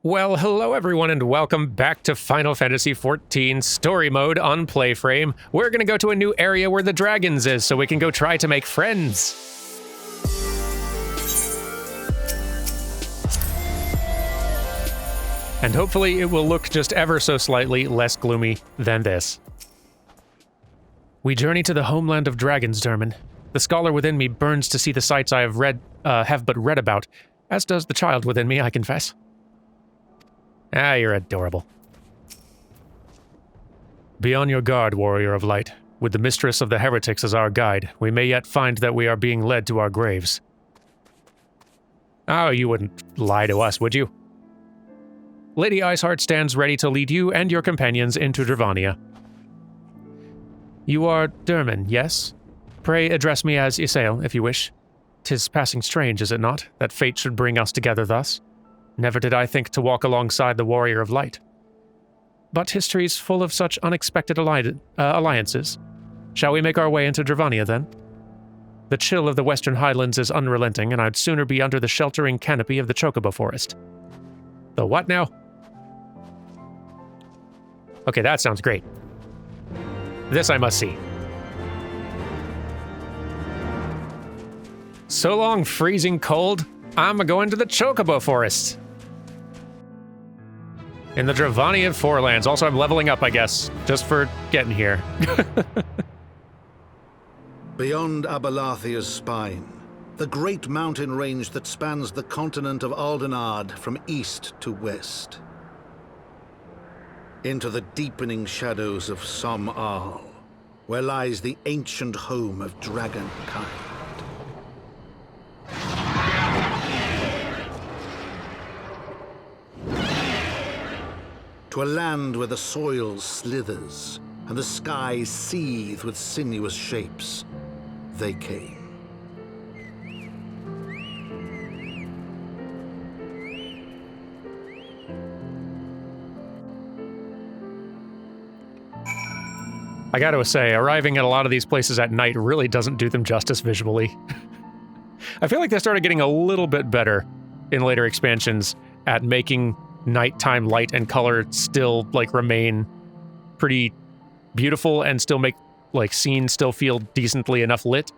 Well, hello everyone and welcome back to Final Fantasy XIV Story Mode on PlayFrame. We're gonna go to a new area where the dragons is so we can go try to make friends. And hopefully it will look just ever so slightly less gloomy than this. We journey to the homeland of dragons, Derman. The scholar within me burns to see the sights I have but read about, as does the child within me, I confess. Ah, you're adorable. Be on your guard, warrior of light. With the mistress of the heretics as our guide, we may yet find that we are being led to our graves. Oh, you wouldn't lie to us, would you? Lady Iceheart stands ready to lead you and your companions into Dravania. You are Derman, yes? Pray address me as Isael, if you wish. 'Tis passing strange, is it not, that fate should bring us together thus? Never did I think to walk alongside the warrior of light. But history's full of such unexpected alliances. Shall we make our way into Dravania, then? The chill of the western highlands is unrelenting, and I'd sooner be under the sheltering canopy of the Chocobo forest. The what now? Okay, that sounds great. This I must see. So long, freezing cold. I'm going to the Chocobo forest. In the Dravanian Forelands. Also, I'm leveling up, I guess, just for getting here. Beyond Abalathia's spine, the great mountain range that spans the continent of Aldenard from east to west. Into the deepening shadows of Som-Al, where lies the ancient home of dragonkind. To a land where the soil slithers and the skies seethe with sinuous shapes, they came. I gotta say, arriving at a lot of these places at night really doesn't do them justice visually. I feel like they started getting a little bit better in later expansions at making nighttime light and color still, remain pretty beautiful and still make, scenes still feel decently enough lit.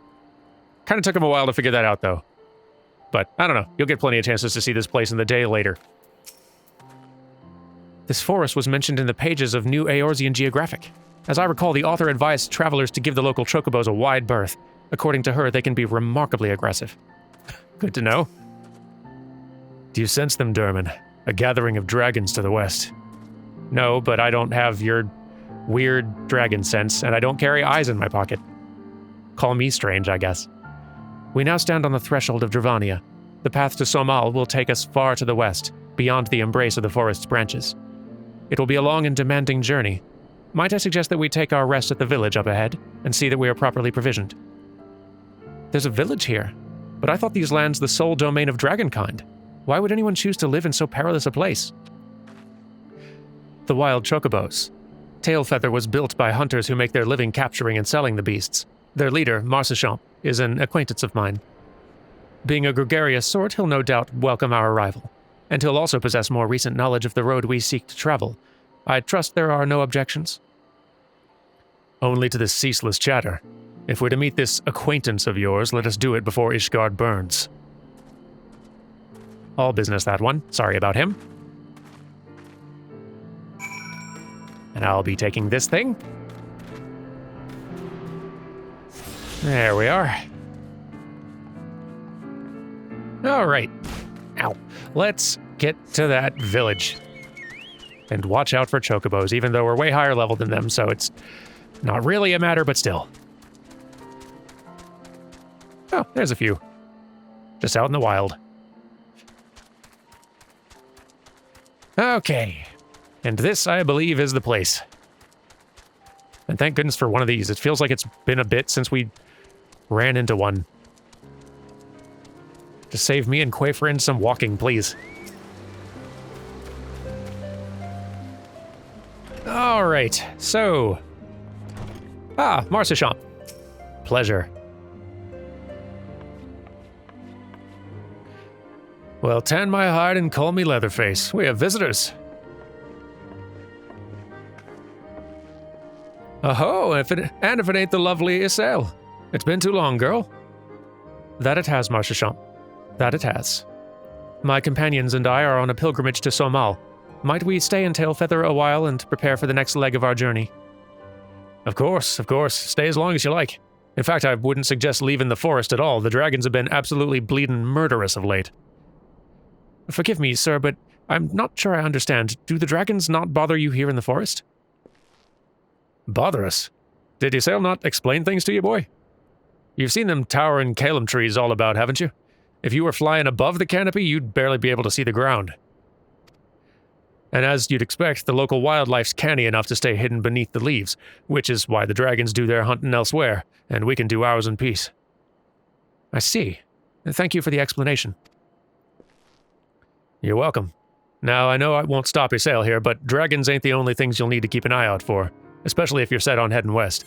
Kind of took them a while to figure that out, though. But, I don't know, you'll get plenty of chances to see this place in the day later. This forest was mentioned in the pages of New Eorzean Geographic. As I recall, the author advised travelers to give the local chocobos a wide berth. According to her, they can be remarkably aggressive. Good to know. Do you sense them, Derman? A gathering of dragons to the west. No, but I don't have your weird dragon sense, and I don't carry eyes in my pocket. Call me strange, I guess. We now stand on the threshold of Dravania. The path to Som-Al will take us far to the west, beyond the embrace of the forest's branches. It will be a long and demanding journey. Might I suggest that we take our rest at the village up ahead, and see that we are properly provisioned? There's a village here, but I thought these lands the sole domain of dragonkind. Why would anyone choose to live in so perilous a place? The wild chocobos. Tailfeather was built by hunters who make their living capturing and selling the beasts. Their leader, Marcechamp, is an acquaintance of mine. Being a gregarious sort, he'll no doubt welcome our arrival, and he'll also possess more recent knowledge of the road we seek to travel. I trust there are no objections. Only to this ceaseless chatter. If we're to meet this acquaintance of yours, let us do it before Ishgard burns. All business, that one. Sorry about him. And I'll be taking this thing. There we are. All right. Ow. Let's get to that village. And watch out for chocobos, even though we're way higher level than them, so it's not really a matter, but still. Oh, there's a few. Just out in the wild. Okay, and this, I believe, is the place. And thank goodness for one of these. It feels like it's been a bit since we ran into one. Just save me and Quayfrin some walking, please. Alright, so... Marcechamp. Pleasure. Well, tan my hide and call me Leatherface. We have visitors. Oh, if it ain't the lovely Isel. It's been too long, girl. That it has, Marcheshant. That it has. My companions and I are on a pilgrimage to Somal. Might we stay in Tailfeather a while and prepare for the next leg of our journey? Of course. Stay as long as you like. In fact, I wouldn't suggest leaving the forest at all. The dragons have been absolutely bleeding murderous of late. Forgive me, sir, but I'm not sure I understand. Do the dragons not bother you here in the forest? Bother us? Did Isel not explain things to you, boy? You've seen them towering Calum trees all about, haven't you? If you were flying above the canopy, you'd barely be able to see the ground. And as you'd expect, the local wildlife's canny enough to stay hidden beneath the leaves, which is why the dragons do their hunting elsewhere, and we can do ours in peace. I see. Thank you for the explanation. You're welcome. Now, I know I won't stop your sail here, but dragons ain't the only things you'll need to keep an eye out for, especially if you're set on heading west.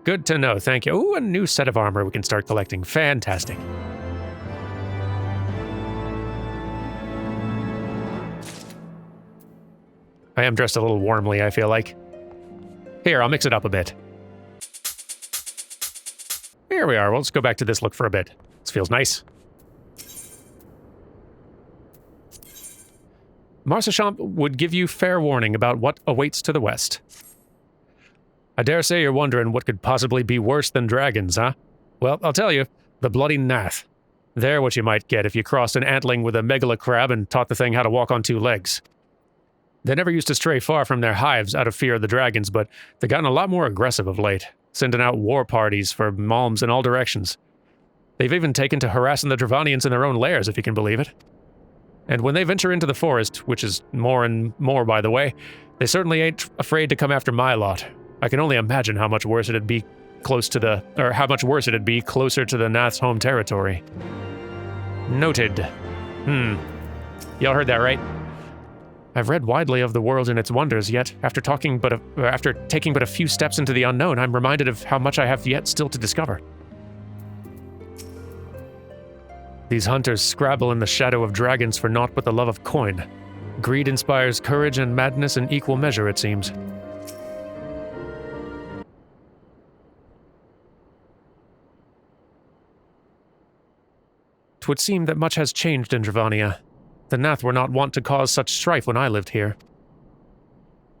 Good to know, thank you. Ooh, a new set of armor we can start collecting. Fantastic. I am dressed a little warmly, I feel like. Here, I'll mix it up a bit. Here we are. Well, let's go back to this look for a bit. This feels nice. Marcheshant would give you fair warning about what awaits to the west. I dare say you're wondering what could possibly be worse than dragons, huh? Well, I'll tell you, the bloody Gnath. They're what you might get if you crossed an antling with a megala crab and taught the thing how to walk on two legs. They never used to stray far from their hives out of fear of the dragons, but they've gotten a lot more aggressive of late, sending out war parties for malms in all directions. They've even taken to harassing the Dravanians in their own lairs, if you can believe it. And when they venture into the forest, which is more and more, by the way, they certainly ain't afraid to come after my lot. I can only imagine how much worse it'd be closer to the Gnath's home territory. Noted. Y'all heard that, right? I've read widely of the world and its wonders, yet after taking but a few steps into the unknown, I'm reminded of how much I have yet still to discover. These hunters scrabble in the shadow of dragons for naught but the love of coin. Greed inspires courage and madness in equal measure, it seems. Twould seem that much has changed in Dravania. The Gnath were not wont to cause such strife when I lived here.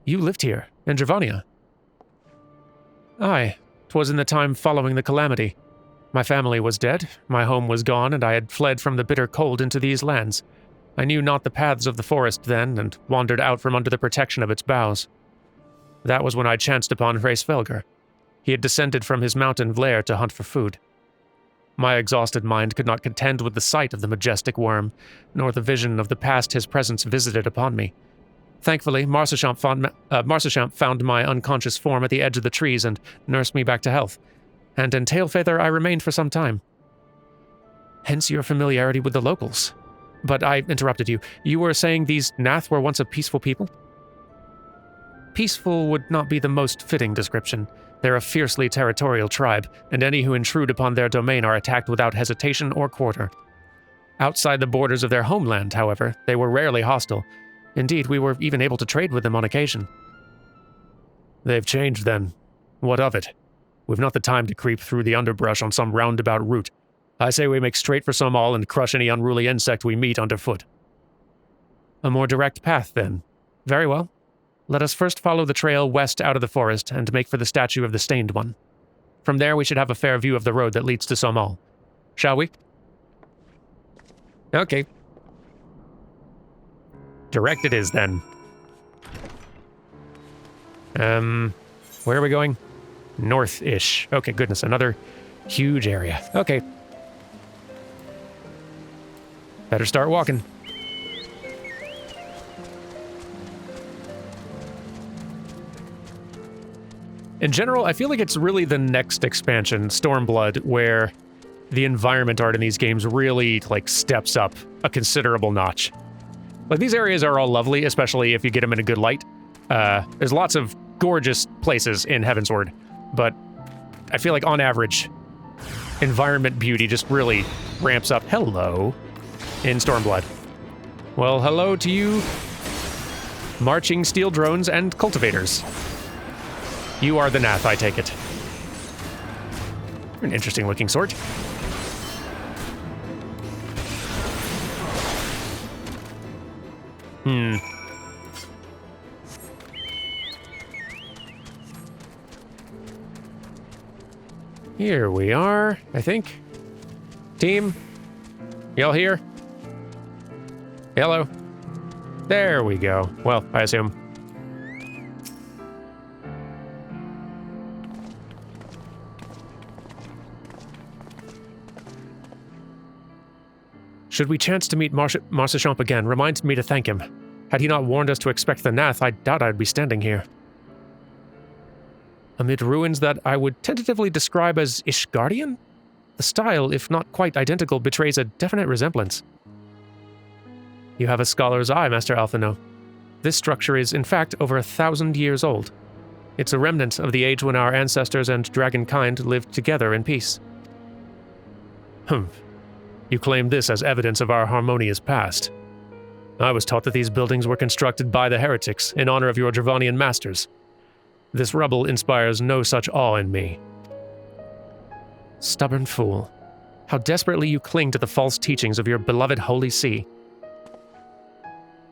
You lived here, in Dravania? Aye, 'twas in the time following the calamity. My family was dead, my home was gone, and I had fled from the bitter cold into these lands. I knew not the paths of the forest then, and wandered out from under the protection of its boughs. That was when I chanced upon Hraesvelgr. He had descended from his mountain lair to hunt for food. My exhausted mind could not contend with the sight of the majestic worm, nor the vision of the past his presence visited upon me. Thankfully, Marcheshant found my unconscious form at the edge of the trees and nursed me back to health, and in Tailfeather I remained for some time. Hence your familiarity with the locals. But I interrupted you. You were saying these Gnath were once a peaceful people? Peaceful would not be the most fitting description. They're a fiercely territorial tribe, and any who intrude upon their domain are attacked without hesitation or quarter. Outside the borders of their homeland, however, they were rarely hostile. Indeed, we were even able to trade with them on occasion. They've changed then. What of it? We've not the time to creep through the underbrush on some roundabout route. I say we make straight for Somal and crush any unruly insect we meet underfoot. A more direct path, then. Very well. Let us first follow the trail west out of the forest and make for the statue of the Stained One. From there we should have a fair view of the road that leads to Somal. Shall we? Okay. Direct it is, then. Where are we going? North-ish. Okay, goodness, another huge area. Okay. Better start walking. In general, I feel like it's really the next expansion, Stormblood, where the environment art in these games really, steps up a considerable notch. These areas are all lovely, especially if you get them in a good light. There's lots of gorgeous places in Heavensward, but I feel like on average, environment beauty just really ramps up. Hello. in Stormblood. Well, hello to you, marching steel drones and cultivators. You are the Gnath, I take it. You're an interesting looking sort. Here we are, I think. Team, y'all here? Hello? There we go. Well, I assume. Should we chance to meet Marchchamp again, remind me to thank him. Had he not warned us to expect the Gnath, I doubt I'd be standing here. Amid ruins that I would tentatively describe as Ishgardian? The style, if not quite identical, betrays a definite resemblance. You have a scholar's eye, Master Alphino. This structure is, in fact, over 1,000 years old. It's a remnant of the age when our ancestors and dragonkind lived together in peace. You claim this as evidence of our harmonious past. I was taught that these buildings were constructed by the heretics in honor of your Dravanian masters. This rubble inspires no such awe in me. Stubborn fool. How desperately you cling to the false teachings of your beloved Holy See.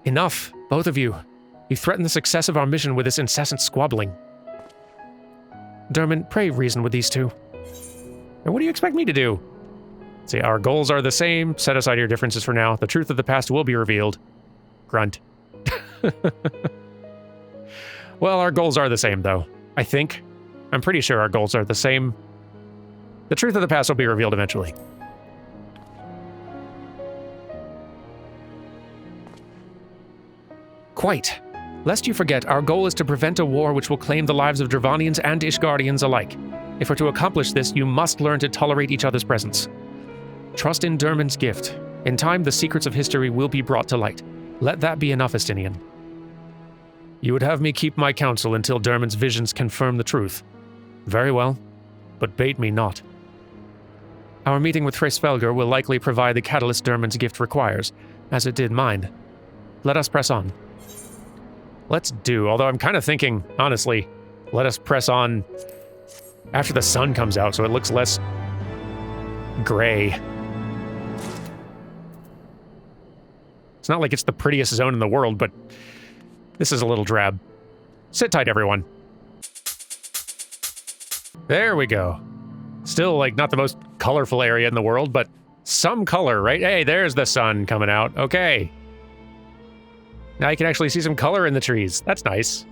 Enough, both of you. You threaten the success of our mission with this incessant squabbling. Dermot, pray reason with these two. And what do you expect me to do? See, our goals are the same. Set aside your differences for now. The truth of the past will be revealed. Grunt. Well, our goals are the same, though. I think. I'm pretty sure our goals are the same. The truth of the past will be revealed eventually. Quite. Lest you forget, our goal is to prevent a war which will claim the lives of Dravanians and Ishgardians alike. If we're to accomplish this, you must learn to tolerate each other's presence. Trust in Dermot's gift. In time, the secrets of history will be brought to light. Let that be enough, Estinian. You would have me keep my counsel until Dermot's visions confirm the truth. Very well, but bait me not. Our meeting with Hraesvelgr will likely provide the catalyst Dermot's gift requires, as it did mine. Let us press on. Let's do, although I'm kind of thinking, honestly, let us press on after the sun comes out so it looks less gray. It's not like it's the prettiest zone in the world, but this is a little drab. Sit tight, everyone. There we go. Still, like, not the most colorful area in the world, but some color, right? Hey, there's the sun coming out. Okay. Now you can actually see some color in the trees. That's nice.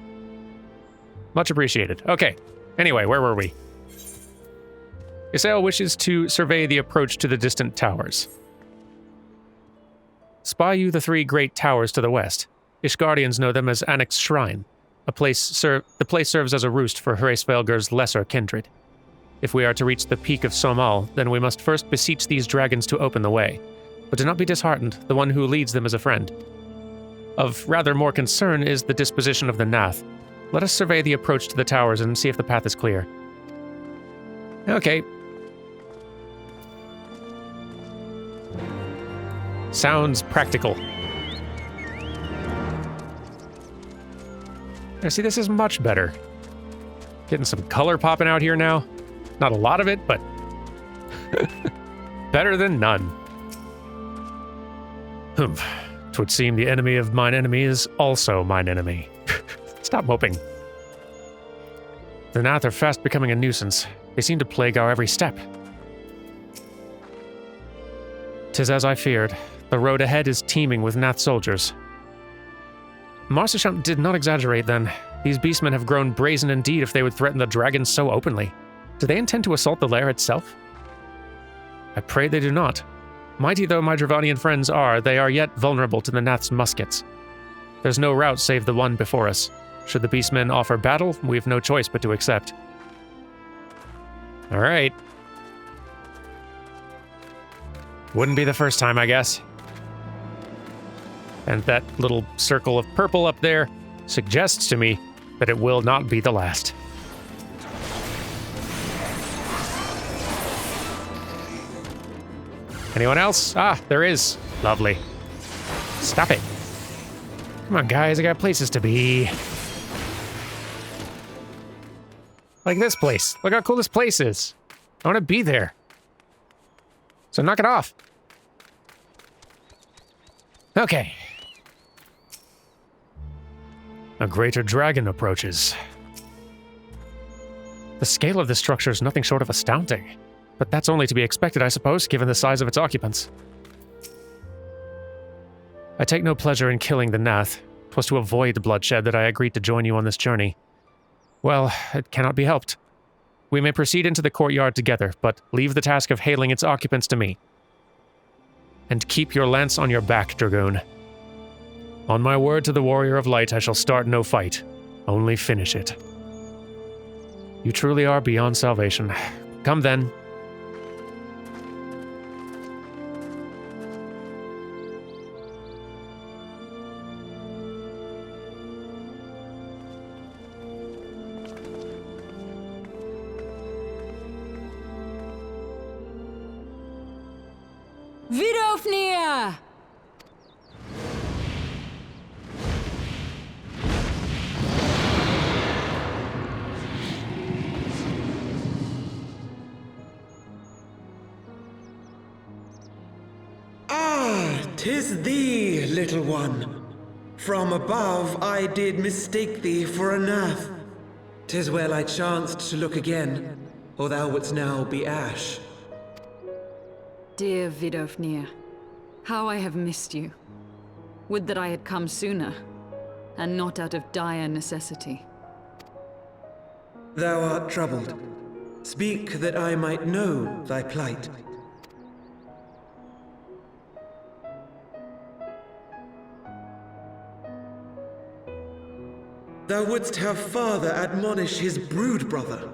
Much appreciated. Okay. Anyway, where were we? Isael wishes to survey the approach to the distant towers. Spy you the 3 great towers to the west. Ishgardians know them as Anek's Shrine. The place serves as a roost for Hraesvelgr's lesser kindred. If we are to reach the peak of Somal, then we must first beseech these dragons to open the way. But do not be disheartened, the one who leads them is a friend. Of rather more concern is the disposition of the Gnath. Let us survey the approach to the towers and see if the path is clear. Okay. Sounds practical. Now, see, this is much better. Getting some color popping out here now. Not a lot of it, but better than none. 'Twould seem the enemy of mine enemy is also mine enemy. Stop moping. The Gnath are fast becoming a nuisance. They seem to plague our every step. 'Tis as I feared. The road ahead is teeming with Gnath soldiers. Marchchamp did not exaggerate then. These beastmen have grown brazen indeed if they would threaten the dragons so openly. Do they intend to assault the lair itself? I pray they do not. Mighty though my Dravanian friends are, they are yet vulnerable to the Gnath's muskets. There's no route save the one before us. Should the beastmen offer battle, we have no choice but to accept. Alright. Wouldn't be the first time, I guess. And that little circle of purple up there suggests to me that it will not be the last. Anyone else? Ah, there is. Lovely. Stop it. Come on, guys, I got places to be. Like this place. Look how cool this place is. I want to be there. So knock it off. Okay. A greater dragon approaches. The scale of this structure is nothing short of astounding. But that's only to be expected, I suppose, given the size of its occupants. I take no pleasure in killing the Gnath. 'Twas to avoid bloodshed that I agreed to join you on this journey. Well, it cannot be helped. We may proceed into the courtyard together, but leave the task of hailing its occupants to me. And keep your lance on your back, Dragoon. On my word to the Warrior of Light, I shall start no fight, only finish it. You truly are beyond salvation. Come then. Vidofnir! Ah, 'tis thee, little one. From above I did mistake thee for a Gnath. 'Tis well I chanced to look again, or thou wouldst now be ash. Dear Vidofnir, how I have missed you. Would that I had come sooner, and not out of dire necessity. Thou art troubled. Speak that I might know thy plight. Thou wouldst have father admonish his brood brother.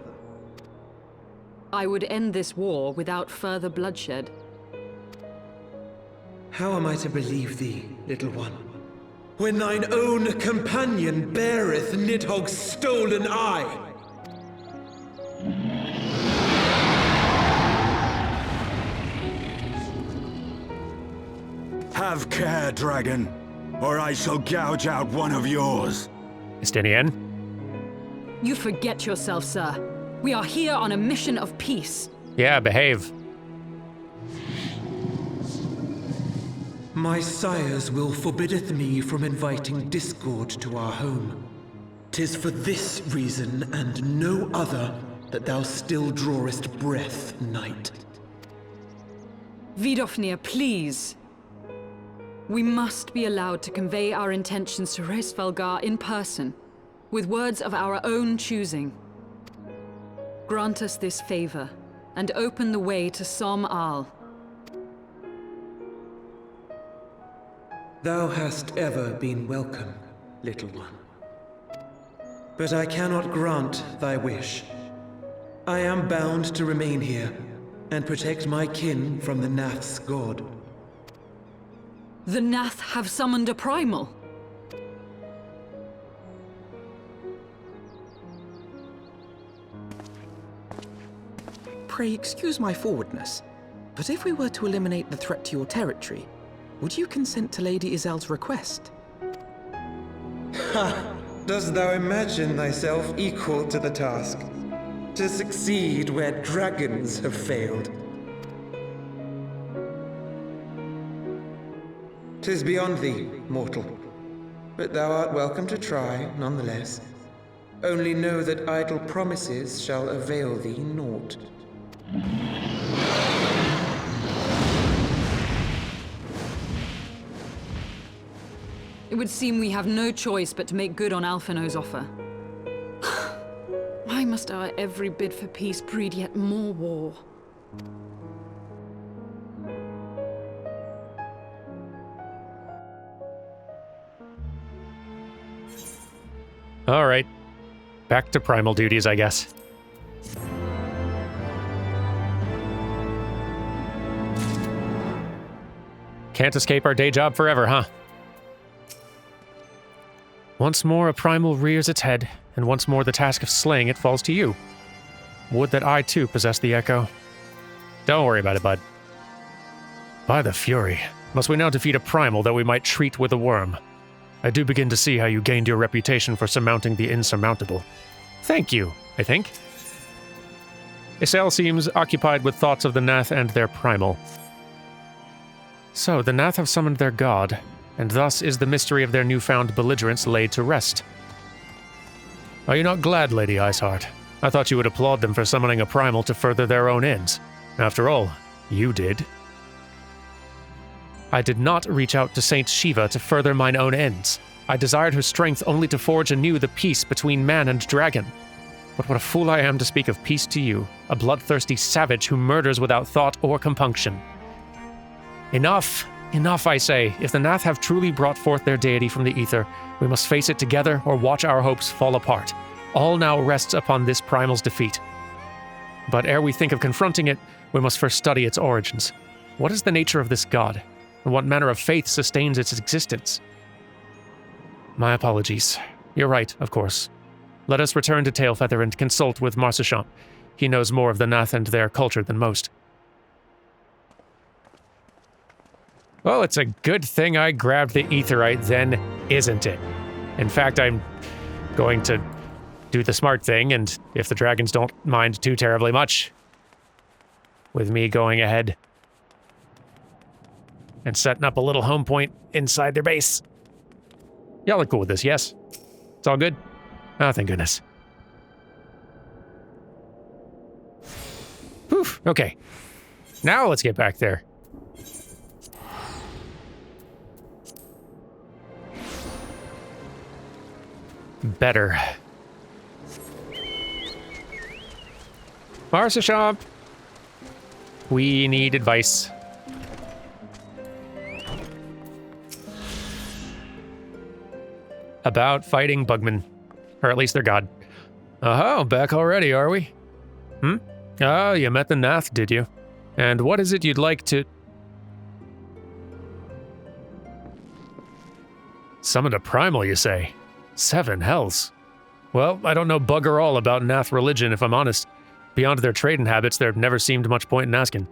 I would end this war without further bloodshed. How am I to believe thee, little one, when thine own companion beareth Nidhogg's stolen eye? Have care, dragon, or I shall gouge out one of yours. Estinian? You forget yourself, sir. We are here on a mission of peace. Yeah, behave. My sire's will forbiddeth me from inviting discord to our home. 'Tis for this reason and no other that thou still drawest breath, knight. Vidofnir, please. We must be allowed to convey our intentions to Hraesvelgar in person, with words of our own choosing. Grant us this favor, and open the way to Som Al. Thou hast ever been welcome, little one. But I cannot grant thy wish. I am bound to remain here, and protect my kin from the Gnath's god. The Gnath have summoned a primal. Pray excuse my forwardness, but if we were to eliminate the threat to your territory, would you consent to Lady Izel's request? Ha! Dost thou imagine thyself equal to the task? To succeed where dragons have failed? 'Tis beyond thee, mortal. But thou art welcome to try, nonetheless. Only know that idle promises shall avail thee naught. It would seem we have no choice but to make good on Alphino's offer. Why must our every bid for peace breed yet more war? All right. Back to primal duties, I guess. Can't escape our day job forever, huh? Once more a primal rears its head, and once more the task of slaying it falls to you. Would that I too possess the echo. Don't worry about it, bud. By the Fury, Must we now defeat a primal that we might treat with a worm? I do begin to see how you gained your reputation for surmounting the insurmountable. Thank you, I think. Isael seems occupied with thoughts of the Gnath and their primal. So, the Gnath have summoned their god, and thus is the mystery of their newfound belligerence laid to rest. Are you not glad, Lady Iceheart? I thought you would applaud them for summoning a primal to further their own ends. After all, you did. I did not reach out to Saint Shiva to further mine own ends. I desired her strength only to forge anew the peace between man and dragon. But what a fool I am to speak of peace to you, a bloodthirsty savage who murders without thought or compunction. Enough! Enough, I say. If the Gnath have truly brought forth their deity from the ether, we must face it together or watch our hopes fall apart. All now rests upon this primal's defeat. But ere we think of confronting it, we must first study its origins. What is the nature of this god? And what manner of faith sustains its existence? My apologies. You're right, of course. Let us return to Tailfeather and consult with Marcechamp. He knows more of the Gnath and their culture than most. Well, it's a good thing I grabbed the aetheryte then, isn't it? In fact, I'm going to do the smart thing, and if the dragons don't mind too terribly much, with me going ahead and setting up a little home point inside their base. Y'all are cool with this, yes? It's all good? Oh, thank goodness. Whew, okay. Now let's get back there. Better. Marcechamp! We need advice. About fighting bugmen. Or at least their god. Oh, back already, are we? Oh, you met the Gnath, did you? And what is it you'd like to... Summoned a primal, you say? 7 hells. Well, I don't know bugger all about Gnath religion, if I'm honest. Beyond their trading habits, there never seemed much point in asking.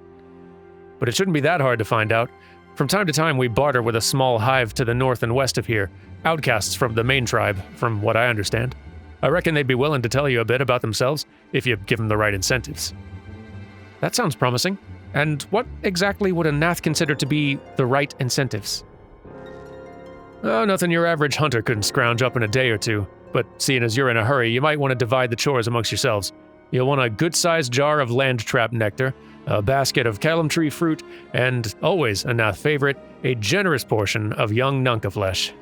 But it shouldn't be that hard to find out. From time to time, we barter with a small hive to the north and west of here. Outcasts from the main tribe, from what I understand. I reckon they'd be willing to tell you a bit about themselves, if you give them the right incentives. That sounds promising. And what exactly would a Gnath consider to be the right incentives? Oh, nothing your average hunter couldn't scrounge up in a day or two, but seeing as you're in a hurry, you might want to divide the chores amongst yourselves. You'll want a good-sized jar of land trap nectar, a basket of callum tree fruit, and, always a Gnath favorite, a generous portion of young nunca flesh.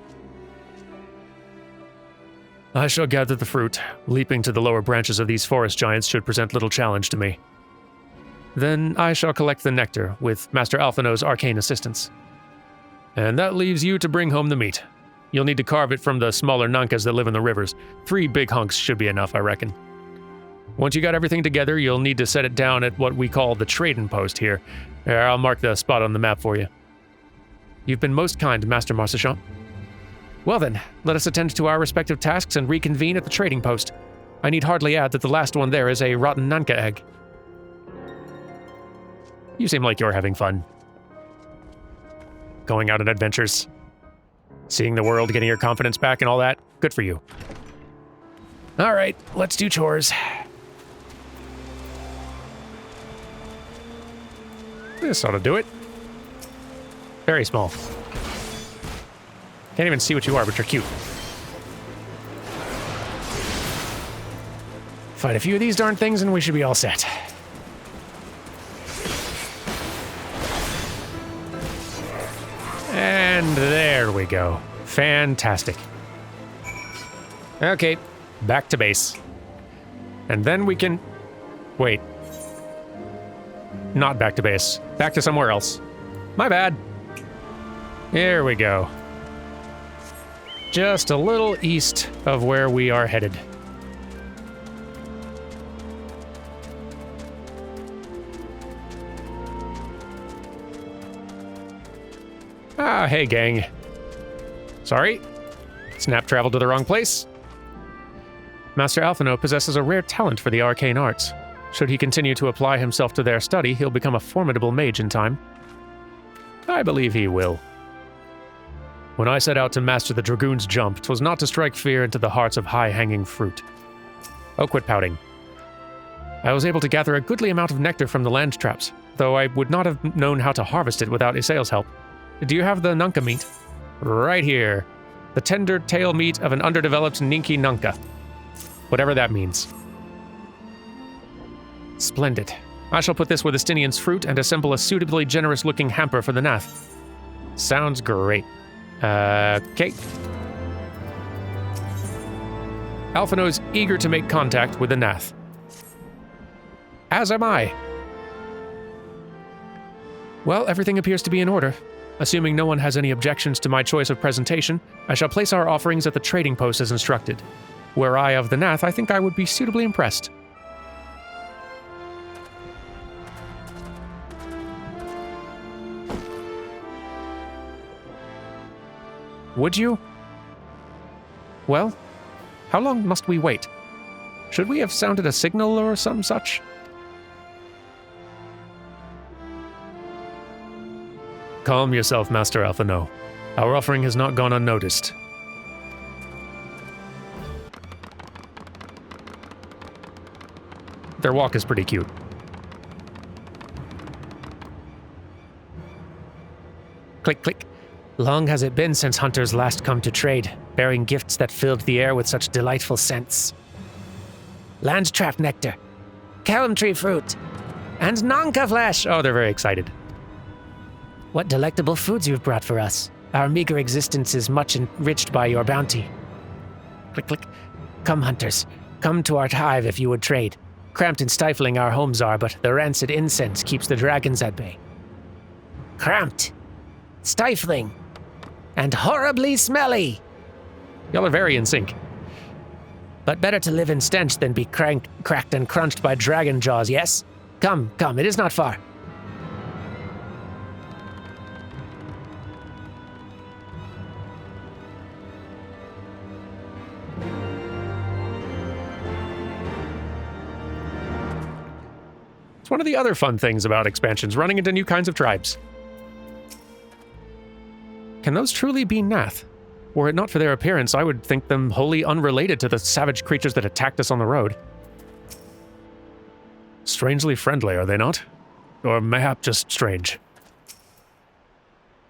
I shall gather the fruit. Leaping to the lower branches of these forest giants should present little challenge to me. Then I shall collect the nectar, with Master Alphino's arcane assistance. And that leaves you to bring home the meat. You'll need to carve it from the smaller nunkas that live in the rivers. 3 big hunks should be enough, I reckon. Once you got everything together, you'll need to set it down at what we call the trading post here. I'll mark the spot on the map for you. You've been most kind, Master Marcechamp. Well then, let us attend to our respective tasks and reconvene at the trading post. I need hardly add that the last one there is a rotten nunca egg. You seem like you're having fun. Going out on adventures. Seeing the world, getting your confidence back and all that. Good for you. Alright, let's do chores. This ought to do it. Very small. Can't even see what you are, but you're cute. Fight a few of these darn things and we should be all set. And there we go. Fantastic. Okay, back to base. And then we can... Wait. Not back to base. Back to somewhere else. My bad. Here we go. Just a little east of where we are headed. Ah, hey gang. Sorry. Snap traveled to the wrong place. Master Alphino possesses a rare talent for the arcane arts. Should he continue to apply himself to their study, he'll become a formidable mage in time. I believe he will. When I set out to master the Dragoon's jump, 'twas not to strike fear into the hearts of high-hanging fruit. Oh, quit pouting. I was able to gather a goodly amount of nectar from the land traps, though I would not have known how to harvest it without Isael's help. Do you have the Nunca meat? Right here. The tender tail meat of an underdeveloped Ninki Nunca. Whatever that means. Splendid. I shall put this with Estinian's fruit and assemble a suitably generous-looking hamper for the Nath. Sounds great. Okay. Alphino is eager to make contact with the Nath. As am I. Well, everything appears to be in order. Assuming no one has any objections to my choice of presentation, I shall place our offerings at the trading post as instructed. Were I of the Nath, I think I would be suitably impressed. Would you? Well, how long must we wait? Should we have sounded a signal or some such? Calm yourself, Master Alphino. Our offering has not gone unnoticed. Their walk is pretty cute. Click, click. Long has it been since hunters last come to trade, bearing gifts that filled the air with such delightful scents. Land trap nectar, calam tree fruit, and Nonka flesh! Oh, they're very excited. What delectable foods you've brought for us. Our meager existence is much enriched by your bounty. Click, click. Come, hunters. Come to our hive if you would trade. Cramped and stifling our homes are, but the rancid incense keeps the dragons at bay. Cramped, stifling, and horribly smelly. Y'all are very in sync. But better to live in stench than be cracked and crunched by dragon jaws, yes? Come, come, it is not far. It's one of the other fun things about expansions, running into new kinds of tribes. Can those truly be Nath? Were it not for their appearance, I would think them wholly unrelated to the savage creatures that attacked us on the road. Strangely friendly, are they not? Or mayhap just strange.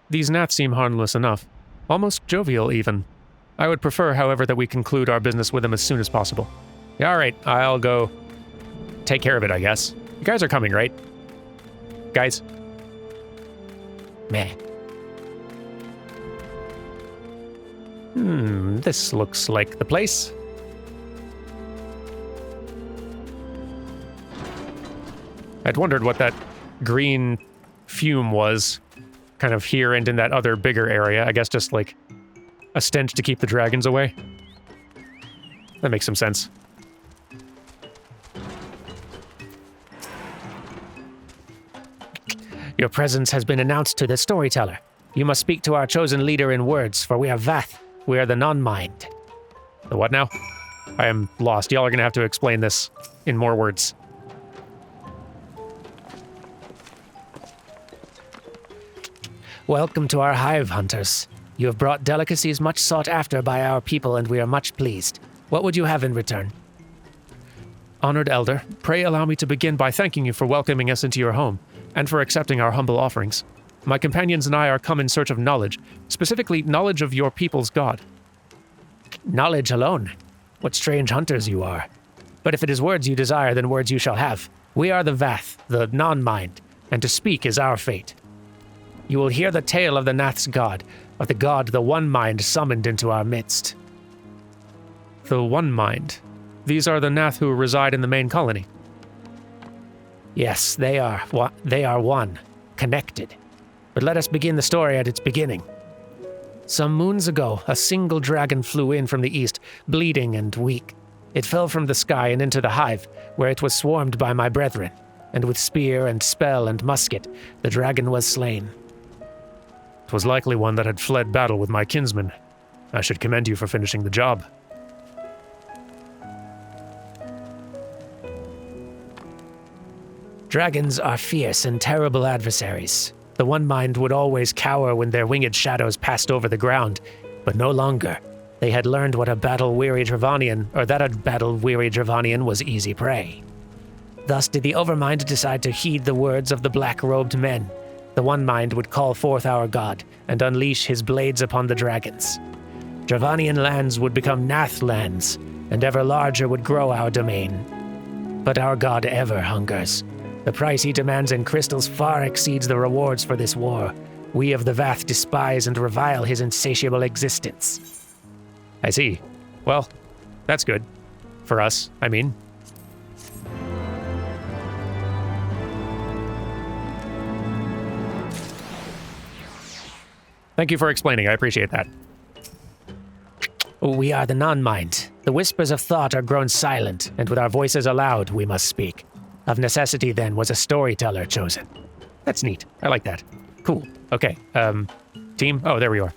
These Nath seem harmless enough. Almost jovial, even. I would prefer, however, that we conclude our business with them as soon as possible. Yeah, alright, I'll go take care of it, I guess. You guys are coming, right? Guys? Meh. This looks like the place. I'd wondered what that green fume was, kind of here and in that other bigger area. I guess just like a stench to keep the dragons away. That makes some sense. Your presence has been announced to the storyteller. You must speak to our chosen leader in words, for we are Vath. We are the Nonmind. The what now? I am lost. Y'all are gonna have to explain this in more words. Welcome to our hive, hunters. You have brought delicacies much sought after by our people, and we are much pleased. What would you have in return? Honored Elder, pray allow me to begin by thanking you for welcoming us into your home, and for accepting our humble offerings. My companions and I are come in search of knowledge, specifically knowledge of your people's god. Knowledge alone? What strange hunters you are. But if it is words you desire, then words you shall have. We are the Vath, the Nonmind, and to speak is our fate. You will hear the tale of the Nath's god, of the god the One Mind summoned into our midst. The One Mind? These are the Nath who reside in the main colony. Yes, they are one, connected. But let us begin the story at its beginning. Some moons ago, a single dragon flew in from the east, bleeding and weak. It fell from the sky and into the hive, where it was swarmed by my brethren, and with spear and spell and musket, the dragon was slain. 'Twas likely one that had fled battle with my kinsman. I should commend you for finishing the job. Dragons are fierce and terrible adversaries. The One Mind would always cower when their winged shadows passed over the ground, but no longer. They had learned what a battle-weary Dravanian, or that a battle-weary Dravanian was easy prey. Thus did the Overmind decide to heed the words of the black-robed men. The One Mind would call forth our god and unleash his blades upon the dragons. Dravanian lands would become Nath lands, and ever larger would grow our domain. But our god ever hungers. The price he demands in crystals far exceeds the rewards for this war. We of the Vath despise and revile his insatiable existence. I see. Well, that's good. For us, I mean. Thank you for explaining, I appreciate that. We are the Nonmind. The whispers of thought are grown silent, and with our voices aloud, we must speak. Of necessity, then, was a storyteller chosen. That's neat. I like that. Cool. Okay. Team? Oh, there we are.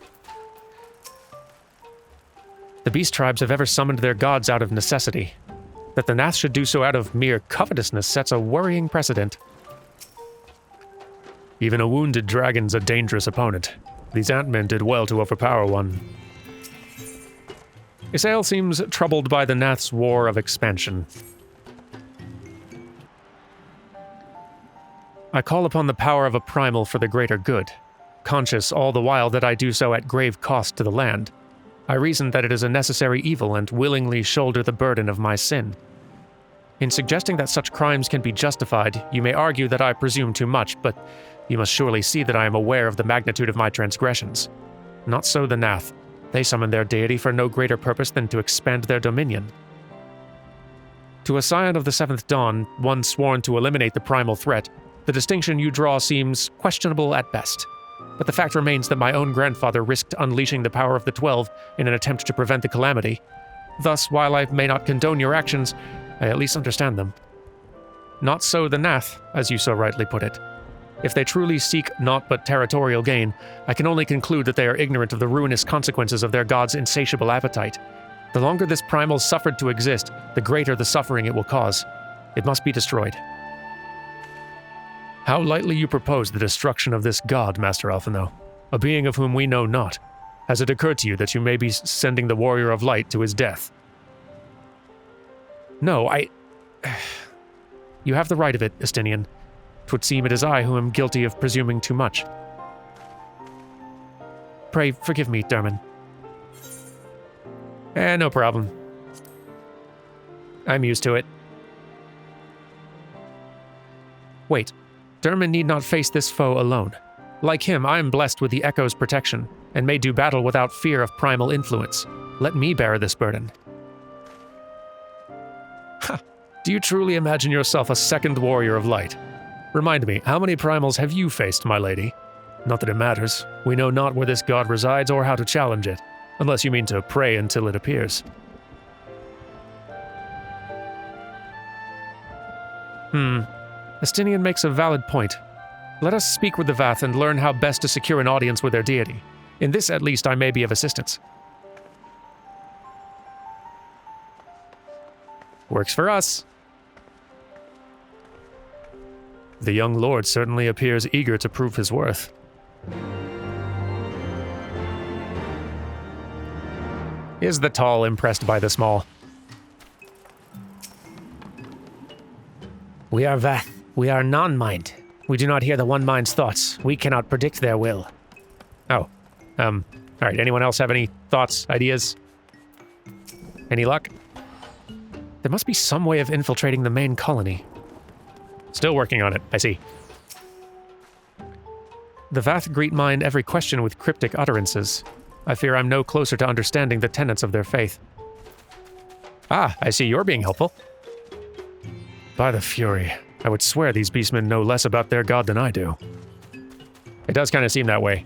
The beast tribes have ever summoned their gods out of necessity. That the Nath should do so out of mere covetousness sets a worrying precedent. Even a wounded dragon's a dangerous opponent. These Ant-Men did well to overpower one. Isael seems troubled by the Nath's war of expansion. I call upon the power of a primal for the greater good, conscious all the while that I do so at grave cost to the land. I reason that it is a necessary evil and willingly shoulder the burden of my sin. In suggesting that such crimes can be justified, you may argue that I presume too much, but you must surely see that I am aware of the magnitude of my transgressions. Not so the Nath. They summon their deity for no greater purpose than to expand their dominion. To a scion of the Seventh Dawn, one sworn to eliminate the primal threat, the distinction you draw seems questionable at best. But the fact remains that my own grandfather risked unleashing the power of the 12 in an attempt to prevent the calamity. Thus, while I may not condone your actions, I at least understand them. Not so the Nath, as you so rightly put it. If they truly seek naught but territorial gain, I can only conclude that they are ignorant of the ruinous consequences of their god's insatiable appetite. The longer this primal suffered to exist, the greater the suffering it will cause. It must be destroyed. How lightly you propose the destruction of this god, Master Alphino, a being of whom we know not. Has it occurred to you that you may be sending the Warrior of Light to his death? No, You have the right of it, Estinian. 'Twould seem it is I who am guilty of presuming too much. Pray forgive me, Derman. No problem. I'm used to it. Wait, Derman need not face this foe alone. Like him, I am blessed with the Echo's protection, and may do battle without fear of primal influence. Let me bear this burden. Ha! Do you truly imagine yourself a second Warrior of Light? Remind me, how many primals have you faced, my lady? Not that it matters. We know not where this god resides or how to challenge it, unless you mean to pray until it appears. Estinian makes a valid point. Let us speak with the Vath and learn how best to secure an audience with their deity. In this, at least, I may be of assistance. Works for us. The young lord certainly appears eager to prove his worth. Is the tall impressed by the small? We are Vath. We are Nonmind. We do not hear the One Mind's thoughts. We cannot predict their will. Oh. Alright, anyone else have any thoughts, ideas? Any luck? There must be some way of infiltrating the main colony. Still working on it, I see. The Vath greet mine every question with cryptic utterances. I fear I'm no closer to understanding the tenets of their faith. Ah, I see you're being helpful. By the Fury, I would swear these beastmen know less about their god than I do. It does kind of seem that way.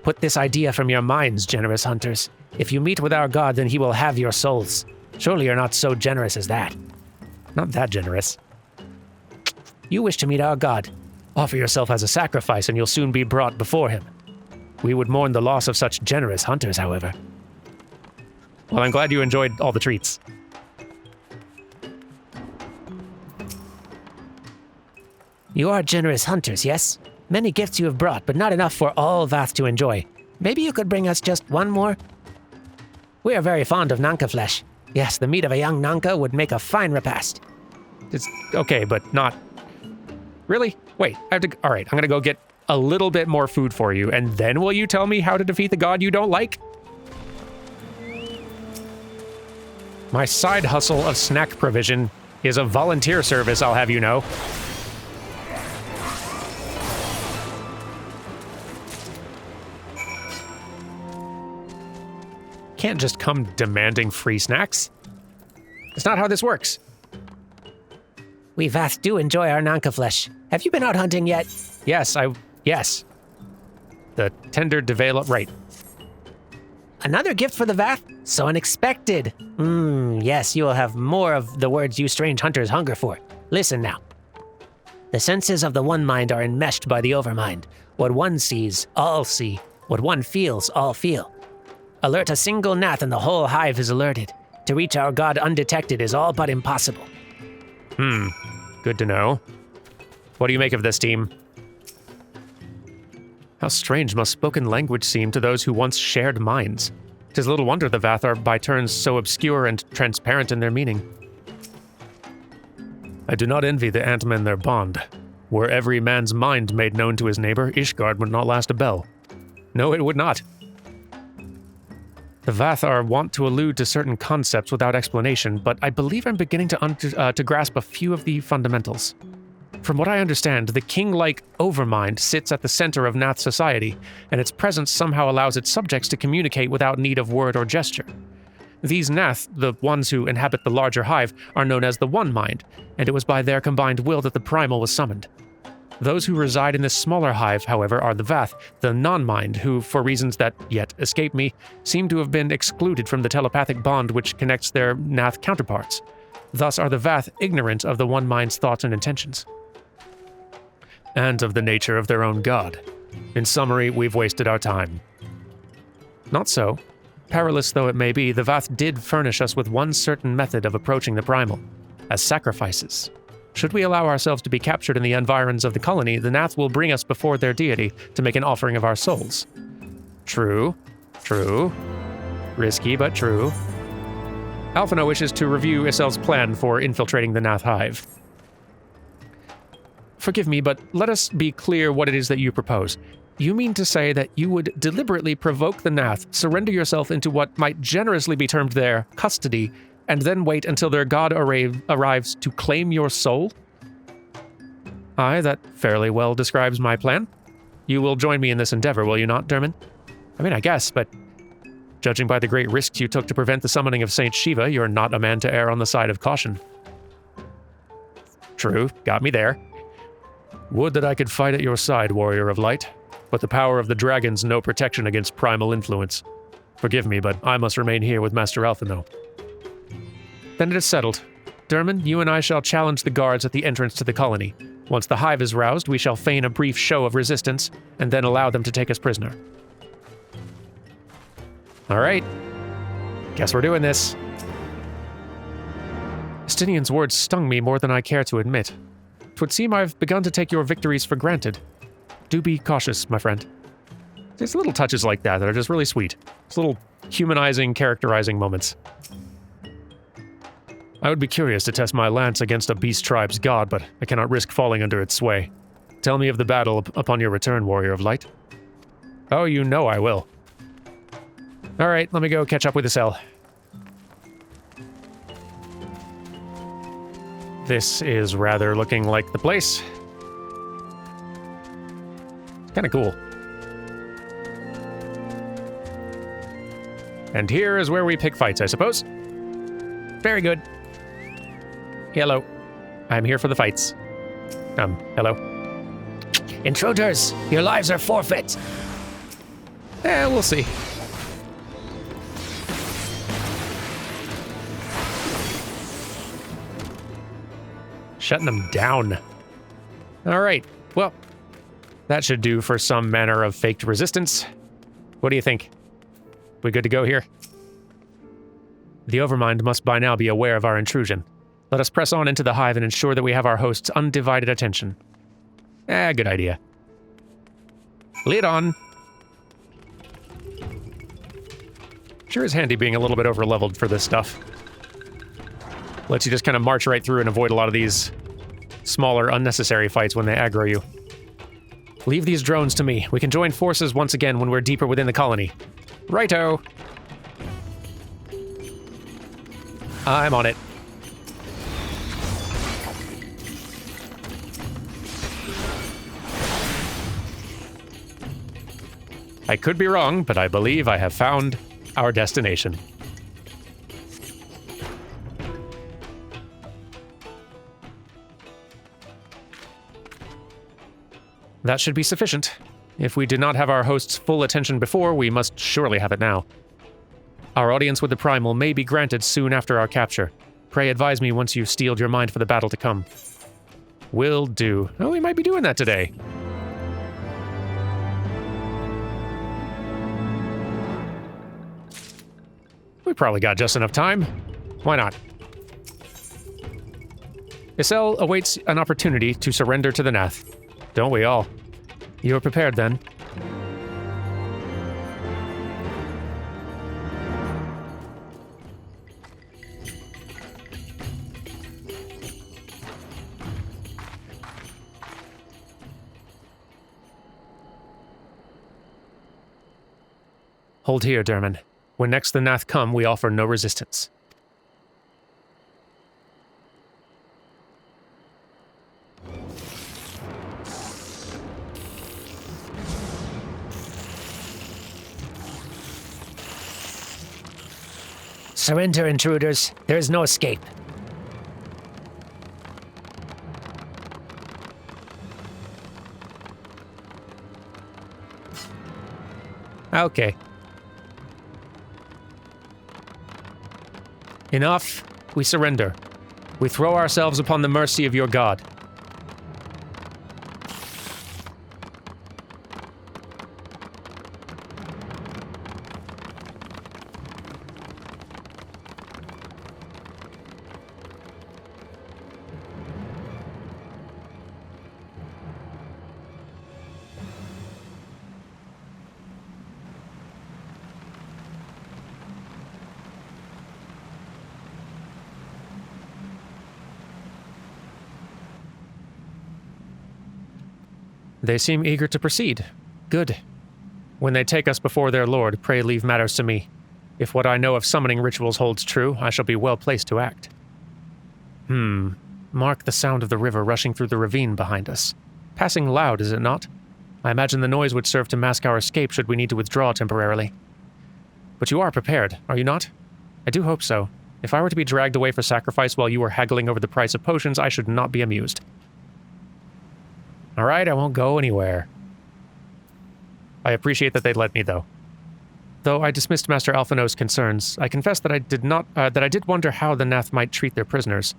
Put this idea from your minds, generous hunters. If you meet with our god, then he will have your souls. Surely you're not so generous as that. Not that generous. You wish to meet our god. Offer yourself as a sacrifice and you'll soon be brought before him. We would mourn the loss of such generous hunters, however. Well, I'm glad you enjoyed all the treats. You are generous hunters, yes? Many gifts you have brought, but not enough for all Vath to enjoy. Maybe you could bring us just one more? We are very fond of Nanka flesh. Yes, the meat of a young Nanka would make a fine repast. It's okay, but not... Really? Wait, I have to... All right, I'm gonna go get a little bit more food for you, and then will you tell me how to defeat the god you don't like? My side hustle of snack provision is a volunteer service, I'll have you know. Can't just come demanding free snacks. It's not how this works. We Vath do enjoy our Nanka flesh. Have you been out hunting yet? Yes. The tender develop right. Another gift for the Vath? So unexpected. Yes, you will have more of the words you strange hunters hunger for. Listen now. The senses of the One Mind are enmeshed by the Overmind. What one sees, all see. What one feels, all feel. Alert a single Gnath and the whole Hive is alerted. To reach our god undetected is all but impossible. Good to know. What do you make of this, team? How strange must spoken language seem to those who once shared minds. 'Tis little wonder the Vath are by turns so obscure and transparent in their meaning. I do not envy the Antmen their bond. Were every man's mind made known to his neighbor, Ishgard would not last a bell. No, it would not. The Vath are wont to allude to certain concepts without explanation, but I believe I'm beginning to grasp a few of the fundamentals. From what I understand, the king-like Overmind sits at the center of Gnath society, and its presence somehow allows its subjects to communicate without need of word or gesture. These Gnath, the ones who inhabit the larger Hive, are known as the One Mind, and it was by their combined will that the primal was summoned. Those who reside in this smaller Hive, however, are the Vath, the Nonmind, who, for reasons that yet escape me, seem to have been excluded from the telepathic bond which connects their Gnath counterparts. Thus are the Vath ignorant of the One Mind's thoughts and intentions. And of the nature of their own god. In summary, we've wasted our time. Not so. Perilous though it may be, the Vath did furnish us with one certain method of approaching the primal, as sacrifices. Should we allow ourselves to be captured in the environs of the colony, the Gnath will bring us before their deity to make an offering of our souls. True. Risky, but true. Alphino wishes to review Isel's plan for infiltrating the Gnath Hive. Forgive me, but let us be clear what it is that you propose. You mean to say that you would deliberately provoke the Gnath, surrender yourself into what might generously be termed their custody, and then wait until their god arrives to claim your soul? Aye, that fairly well describes my plan. You will join me in this endeavor, will you not, Dermot? I mean, I guess, but judging by the great risks you took to prevent the summoning of Saint Shiva, you're not a man to err on the side of caution. True, got me there. Would that I could fight at your side, warrior of light, but the power of the dragon's no protection against primal influence. Forgive me, but I must remain here with Master Alphino. Then it is settled. Dermot, you and I shall challenge the guards at the entrance to the colony. Once the Hive is roused, we shall feign a brief show of resistance, and then allow them to take us prisoner. All right. Guess we're doing this. Estinian's words stung me more than I care to admit. 'Twould seem I've begun to take your victories for granted. Do be cautious, my friend. There's little touches like that are just really sweet. It's little humanizing, characterizing moments. I would be curious to test my lance against a beast tribe's god, but I cannot risk falling under its sway. Tell me of the battle upon your return, warrior of light. Oh, you know I will. All right, let me go catch up with Isel. This is rather looking like the place. It's kind of cool. And here is where we pick fights, I suppose. Very good. Hello. I'm here for the fights. Hello. Intruders, your lives are forfeit. We'll see. Shutting them down. All right. Well, that should do for some manner of faked resistance. What do you think? We good to go here? The Overmind must by now be aware of our intrusion. Let us press on into the Hive and ensure that we have our host's undivided attention. Good idea. Lid on. Sure is handy being a little bit over-leveled for this stuff. Lets you just kind of march right through and avoid a lot of these smaller, unnecessary fights when they aggro you. Leave these drones to me. We can join forces once again when we're deeper within the colony. Righto! I'm on it. I could be wrong, but I believe I have found our destination. That should be sufficient. If we did not have our host's full attention before, we must surely have it now. Our audience with the primal may be granted soon after our capture. Pray advise me once you've steeled your mind for the battle to come. Will do. Oh, we might be doing that today. We probably got just enough time. Why not? Isel awaits an opportunity to surrender to the Gnath. Don't we all? You're prepared then? Hold here, Derman. When next the Gnath come, we offer no resistance. Surrender, intruders. There is no escape. Okay. Enough. We surrender. We throw ourselves upon the mercy of your god. They seem eager to proceed. Good. When they take us before their lord, pray leave matters to me. If what I know of summoning rituals holds true, I shall be well placed to act. Mark the sound of the river rushing through the ravine behind us. Passing loud, is it not? I imagine the noise would serve to mask our escape should we need to withdraw temporarily. But you are prepared, are you not? I do hope so. If I were to be dragged away for sacrifice while you were haggling over the price of potions, I should not be amused. All right, I won't go anywhere. I appreciate that they let me, though. Though I dismissed Master Alphino's concerns, I confess that I did wonder how the Gnath might treat their prisoners.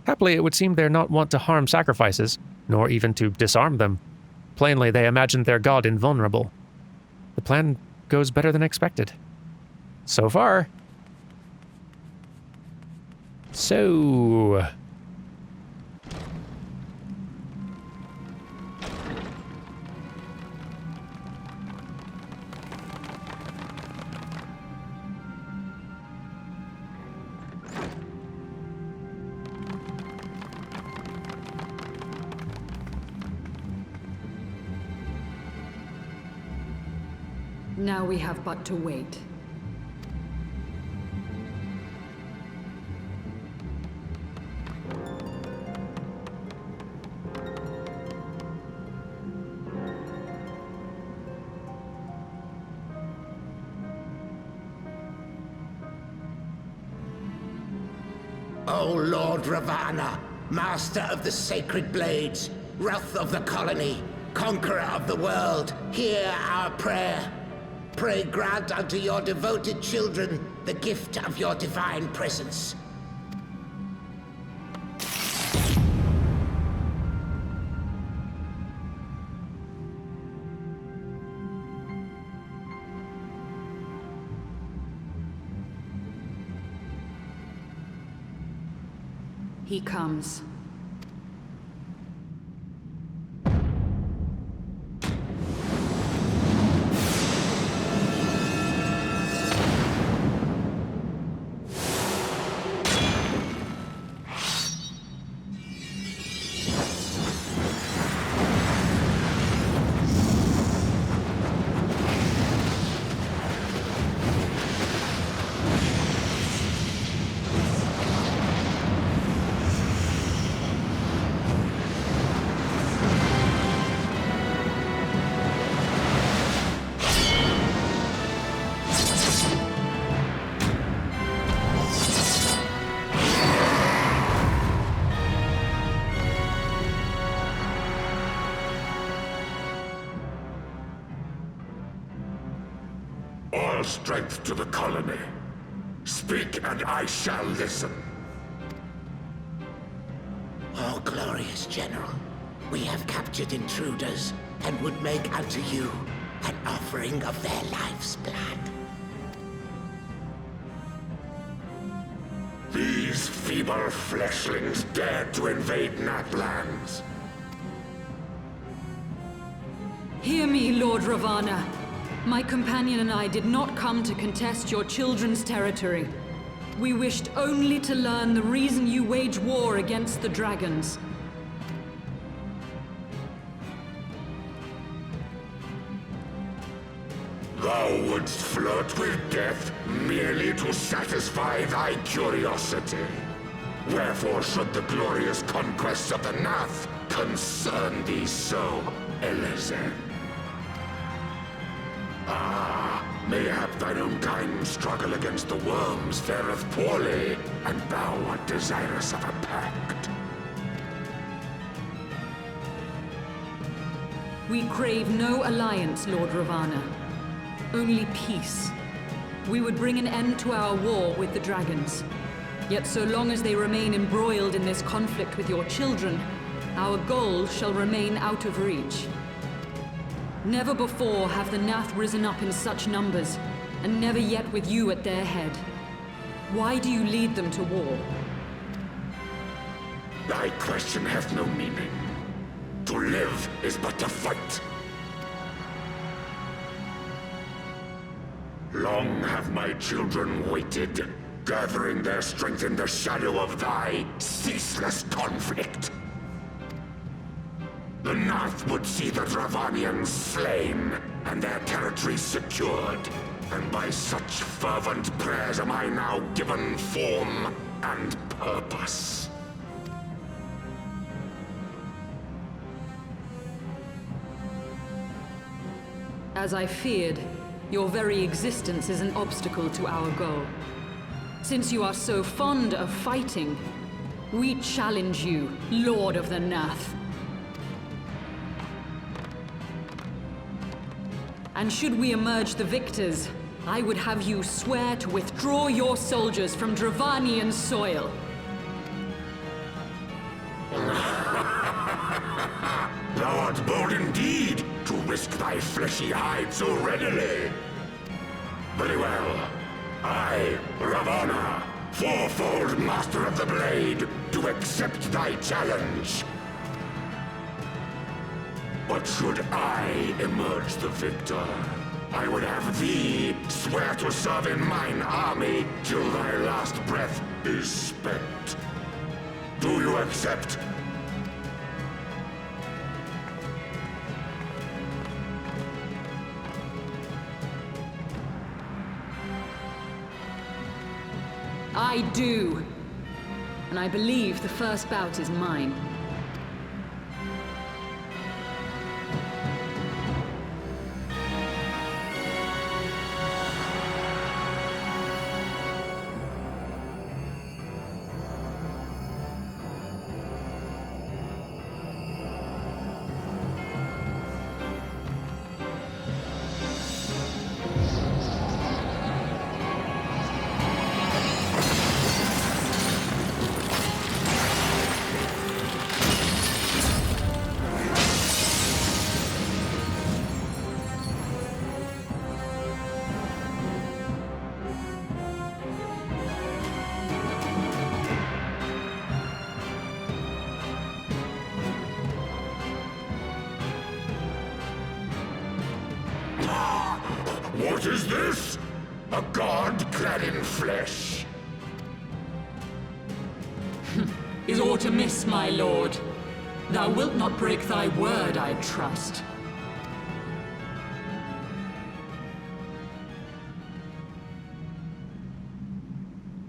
Happily, it would seem they're not wont to harm sacrifices, nor even to disarm them. Plainly, they imagined their god invulnerable. The plan goes better than expected. So far. So... Now we have but to wait. O Lord Ravana, Master of the Sacred Blades, Wrath of the Colony, Conqueror of the world, hear our prayer. Pray grant unto your devoted children the gift of your divine presence. He comes. strength to the colony. Speak and I shall listen. Oh, glorious General, we have captured intruders and would make unto you an offering of their life's blood. These feeble fleshlings dared to invade Natlands. Hear me, Lord Ravana. My companion and I did not come to contest your children's territory. We wished only to learn the reason you wage war against the dragons. Thou wouldst flirt with death merely to satisfy thy curiosity. Wherefore should the glorious conquests of the Nath concern thee so, Elezen? Mayhap thine own kind struggle against the worms fareth poorly, and thou art desirous of a pact. We crave no alliance, Lord Ravana. Only peace. We would bring an end to our war with the dragons. Yet so long as they remain embroiled in this conflict with your children, our goal shall remain out of reach. Never before have the Nath risen up in such numbers, and never yet with you at their head. Why do you lead them to war? Thy question hath no meaning. To live is but to fight. Long have my children waited, gathering their strength in the shadow of thy ceaseless conflict. The Nath would see the Dravanians slain, and their territory secured. And by such fervent prayers am I now given form and purpose. As I feared, your very existence is an obstacle to our goal. Since you are so fond of fighting, we challenge you, Lord of the Nath. And should we emerge the victors, I would have you swear to withdraw your soldiers from Dravanian soil. Thou art bold indeed to risk thy fleshy hide so readily. Very well. I, Ravana, fourfold master of the blade, do accept thy challenge. But should I emerge the victor, I would have thee swear to serve in mine army till thy last breath is spent. Do you accept? I do. And I believe the first bout is mine. What is this? A god clad in flesh? Is aught amiss, my lord? Thou wilt not break thy word, I trust.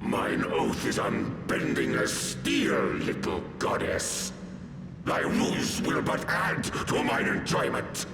Mine oath is unbending as steel, little goddess. Thy ruse will but add to mine enjoyment.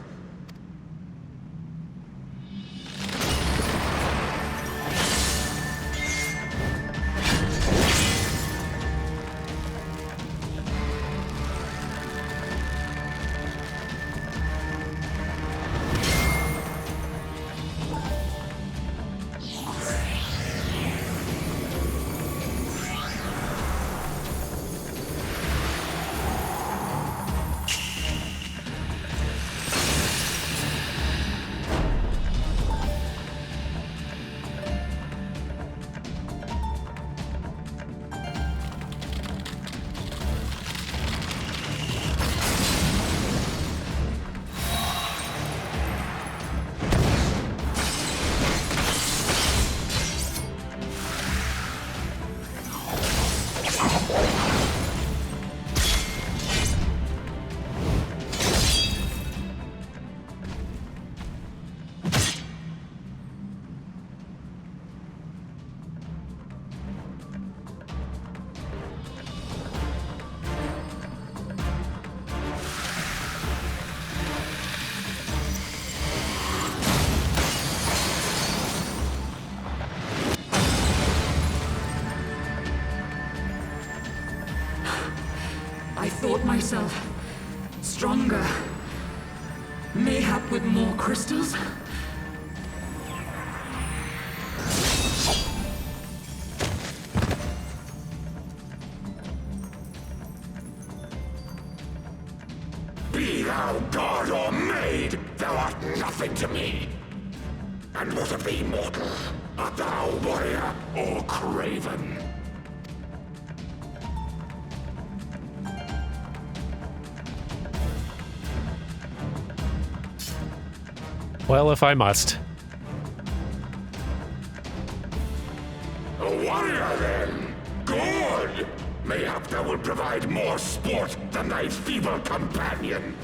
built myself stronger. Mayhap with more crystals? Be thou god or maid, thou art nothing to me. And what of thee, mortal? Art thou warrior or craven? Well, if I must. A warrior, then? Good! Mayhap thou will provide more sport than thy feeble companion.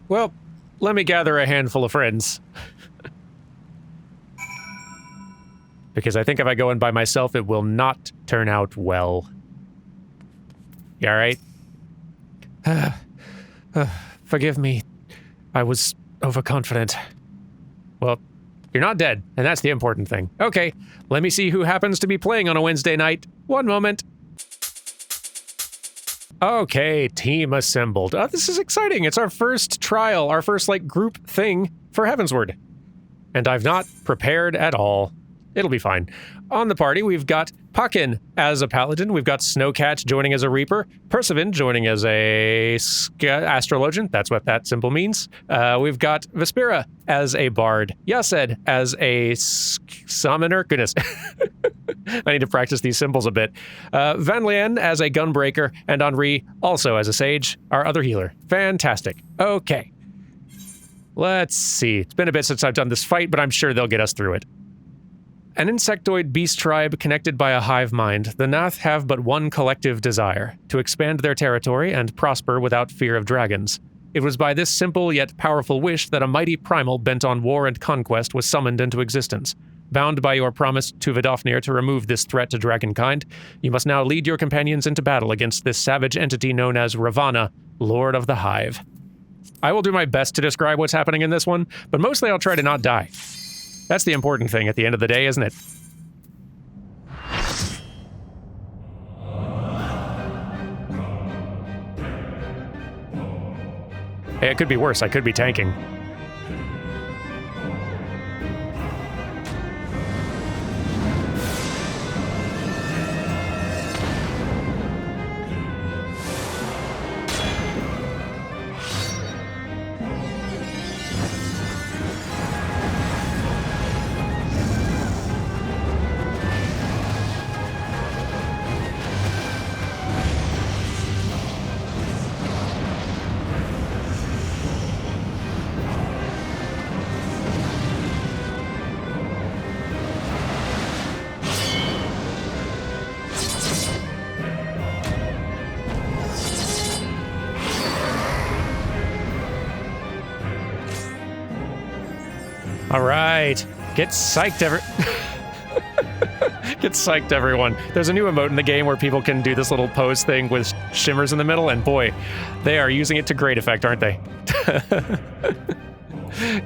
Well, let me gather a handful of friends. Because I think if I go in by myself, it will not turn out well. You alright? Forgive me. I was overconfident. Well, you're not dead, and that's the important thing. Okay, let me see who happens to be playing on a Wednesday night. One moment. Okay, team assembled. This is exciting. It's our first trial, our first, like, group thing for Heavensward. And I've not prepared at all. It'll be fine. On the party, we've got Puckin as a paladin. We've got Snowcat joining as a reaper. Percivan joining as a astrologian. That's what that symbol means. We've got Vespera as a bard. Yased as a summoner. Goodness. I need to practice these symbols a bit. Van Lien as a gunbreaker, and Henri also as a sage, our other healer. Fantastic. Okay. Let's see. It's been a bit since I've done this fight, but I'm sure they'll get us through it. An insectoid beast tribe connected by a hive mind, the Gnath have but one collective desire, to expand their territory and prosper without fear of dragons. It was by this simple yet powerful wish that a mighty primal bent on war and conquest was summoned into existence. Bound by your promise to Vidofnir to remove this threat to dragonkind, you must now lead your companions into battle against this savage entity known as Ravana, Lord of the Hive. I will do my best to describe what's happening in this one, but mostly I'll try to not die. That's the important thing at the end of the day, isn't it? Hey, it could be worse. I could be tanking. All right, get psyched, get psyched, everyone. There's a new emote in the game where people can do this little pose thing with shimmers in the middle, and boy, they are using it to great effect, aren't they?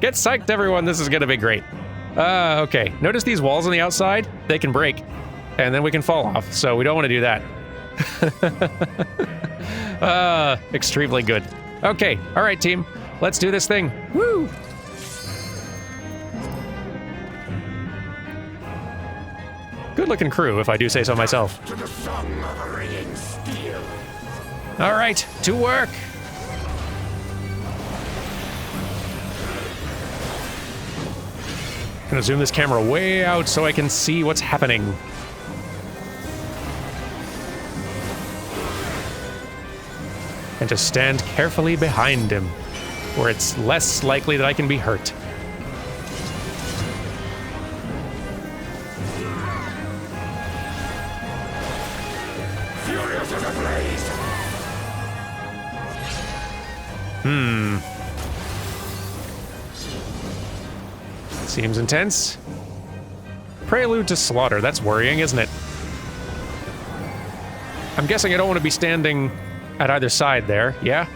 Get psyched, everyone. This is gonna be great. Okay, notice these walls on the outside? They can break, and then we can fall off, so we don't want to do that. Extremely good. Okay, all right, team. Let's do this thing. Woo! Good-looking crew, if I do say so myself. To the song of ringing steel. All right, to work. Gonna zoom this camera way out so I can see what's happening. And to stand carefully behind him, where it's less likely that I can be hurt. Seems intense. Prelude to slaughter. That's worrying, isn't it? I'm guessing I don't want to be standing at either side there. Yeah?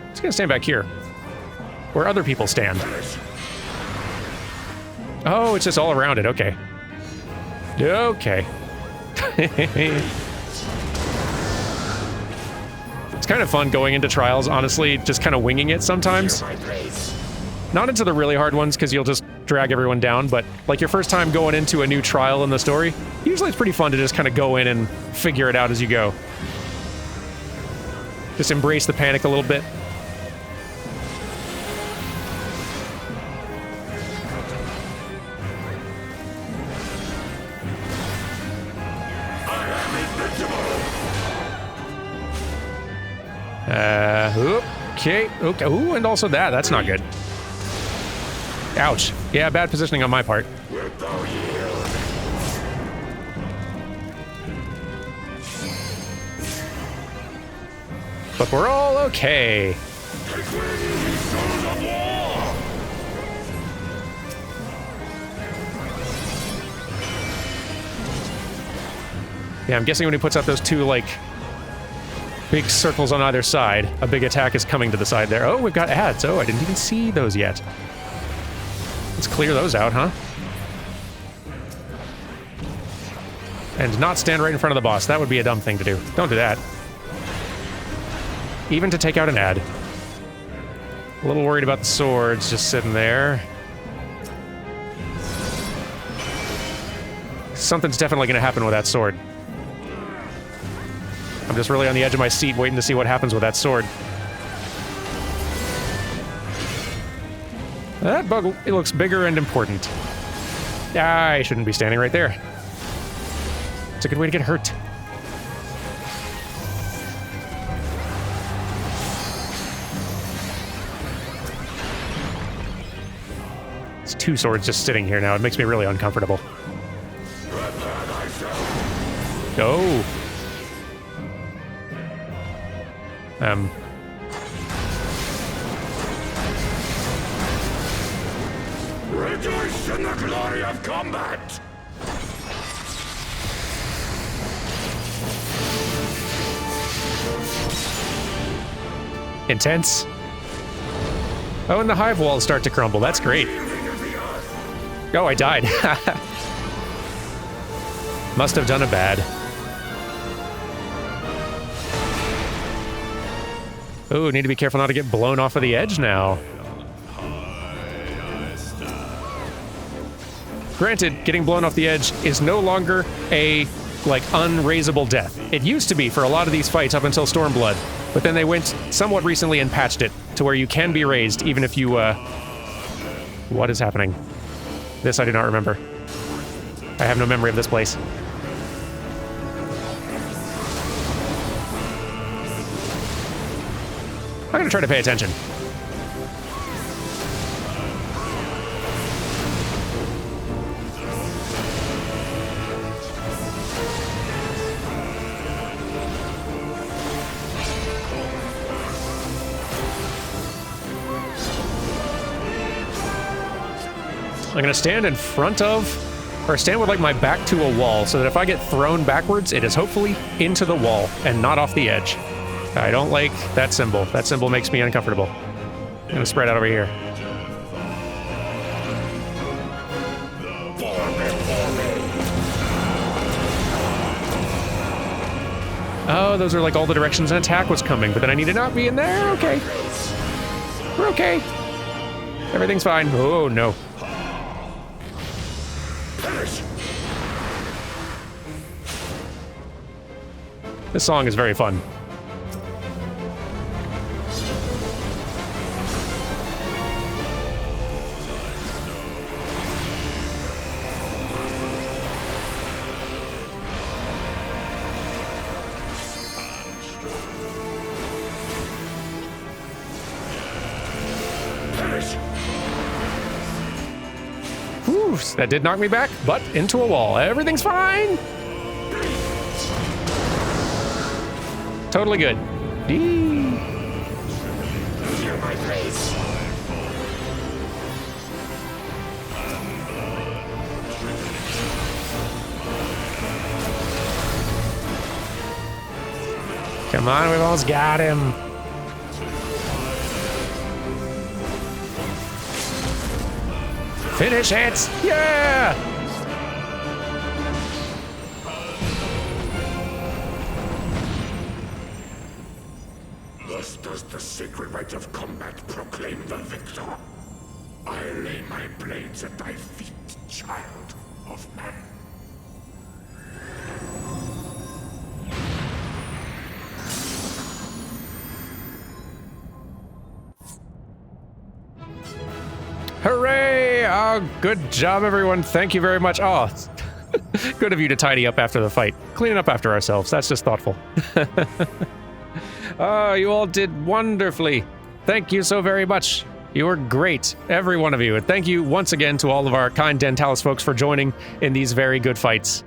Just gonna stand back here, where other people stand. Oh, it's just all around it. Okay. Okay. It's kind of fun going into trials, honestly, just kind of winging it sometimes. Not into the really hard ones, because you'll just drag everyone down, but like your first time going into a new trial in the story, usually it's pretty fun to just kind of go in and figure it out as you go. Just embrace the panic a little bit. Okay. Okay. Ooh, and also that's not good. Ouch. Yeah, bad positioning on my part. But we're all okay. Yeah, I'm guessing when he puts out those two, like, big circles on either side, a big attack is coming to the side there. Oh, we've got ads. Oh, I didn't even see those yet. Let's clear those out, huh? And not stand right in front of the boss. That would be a dumb thing to do. Don't do that. Even to take out an ad. A little worried about the swords just sitting there. Something's definitely going to happen with that sword. I'm just really on the edge of my seat waiting to see what happens with that sword. That bug, it looks bigger and important. I shouldn't be standing right there. It's a good way to get hurt. It's two swords just sitting here now. It makes me really uncomfortable. Oh. Rejoice in the glory of combat! Intense. Oh, and the hive walls start to crumble. That's great. Oh, I died. Must have done a bad. Oh, need to be careful not to get blown off of the edge now. Granted, getting blown off the edge is no longer a, like, unraisable death. It used to be for a lot of these fights up until Stormblood, but then they went somewhat recently and patched it to where you can be raised even if you, What is happening? This I do not remember. I have no memory of this place. I'm gonna try to pay attention. I'm gonna stand in front of, or stand with like my back to a wall so that if I get thrown backwards, it is hopefully into the wall and not off the edge. I don't like that symbol. That symbol makes me uncomfortable. I'm gonna spread out over here. Oh, those are like all the directions an attack was coming, but then I need to not be in there? Okay. We're okay. Everything's fine. Oh, no. This song is very fun. Whew, that did knock me back, but into a wall. Everything's fine. Totally good. Come on, we've almost got him. Finish it! Yeah! Thus does the sacred rite of combat proclaim the victor. I lay my blades at thy feet, child of man. Hooray! Oh, good job, everyone. Thank you very much. Oh, good of you to tidy up after the fight. Clean up after ourselves. That's just thoughtful. Oh, you all did wonderfully. Thank you so very much. You were great, every one of you. And thank you once again to all of our kind Dentalis folks for joining in these very good fights.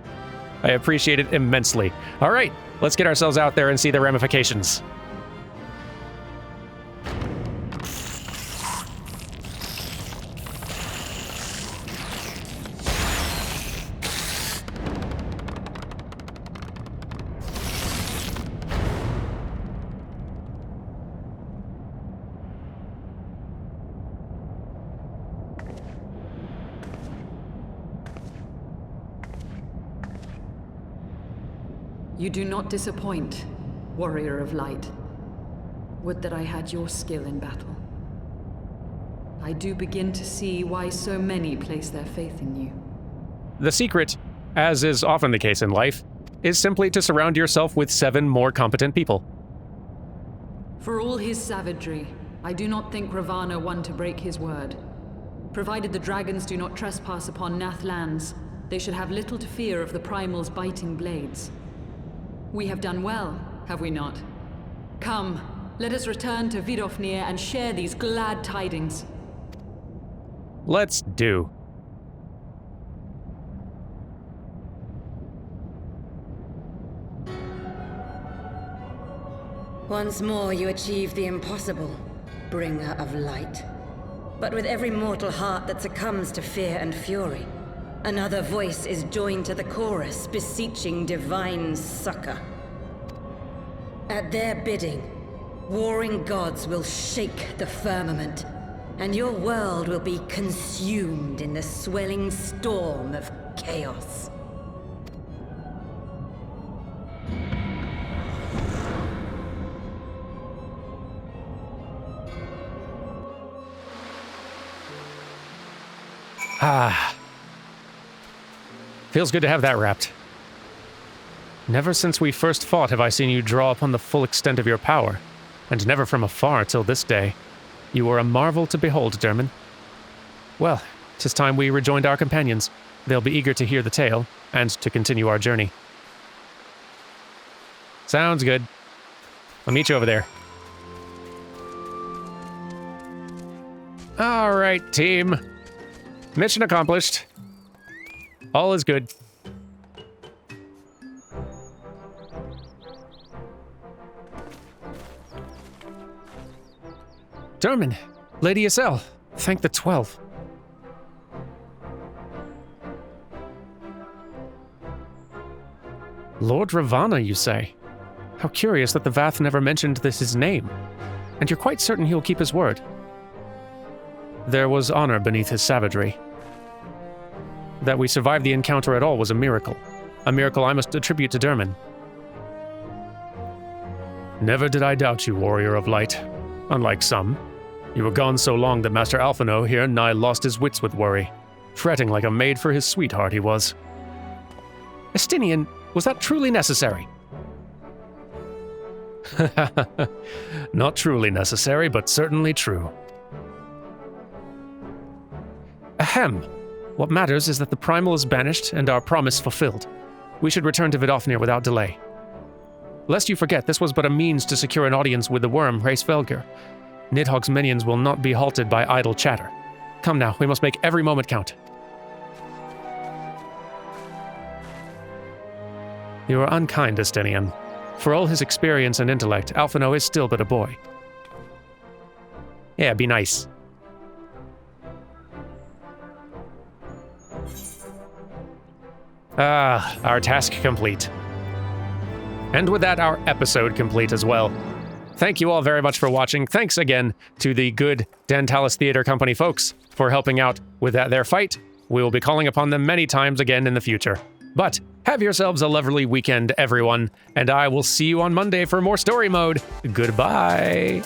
I appreciate it immensely. All right, let's get ourselves out there and see the ramifications. You do not disappoint, warrior of light. Would that I had your skill in battle. I do begin to see why so many place their faith in you. The secret, as is often the case in life, is simply to surround yourself with 7 more competent people. For all his savagery, I do not think Ravana one to break his word. Provided the dragons do not trespass upon Nath lands, they should have little to fear of the primals' biting blades. We have done well, have we not? Come, let us return to Vidofnir and share these glad tidings. Let's do. Once more you achieve the impossible, bringer of light. But with every mortal heart that succumbs to fear and fury, another voice is joined to the chorus, beseeching divine succor. At their bidding, warring gods will shake the firmament, and your world will be consumed in the swelling storm of chaos. Ah. Feels good to have that wrapped. Never since we first fought have I seen you draw upon the full extent of your power, and never from afar till this day. You were a marvel to behold, Derman. Well, 'tis time we rejoined our companions. They'll be eager to hear the tale, and to continue our journey. Sounds good. I'll meet you over there. All right, team. Mission accomplished. All is good. Derman, Lady Isel, thank the 12. Lord Ravana, you say? How curious that the Vath never mentioned his name. And you're quite certain he'll keep his word. There was honor beneath his savagery. That we survived the encounter at all was a miracle I must attribute to Derman. Never did I doubt you, warrior of light. Unlike some. You were gone so long that Master Alphino here nigh lost his wits with worry. Fretting like a maid for his sweetheart he was. Estinian, was that truly necessary? Not truly necessary, but certainly true. Ahem. What matters is that the primal is banished and our promise fulfilled. We should return to Vidofnir without delay. Lest you forget, this was but a means to secure an audience with the worm, Hraesvelgr. Nidhogg's minions will not be halted by idle chatter. Come now, we must make every moment count. You are unkind, Estinian. For all his experience and intellect, Alphino is still but a boy. Yeah, be nice. Ah, our task complete. And with that, our episode complete as well. Thank you all very much for watching. Thanks again to the good Dantalis Theater Company folks for helping out with their fight. We will be calling upon them many times again in the future. But have yourselves a lovely weekend, everyone, and I will see you on Monday for more story mode. Goodbye.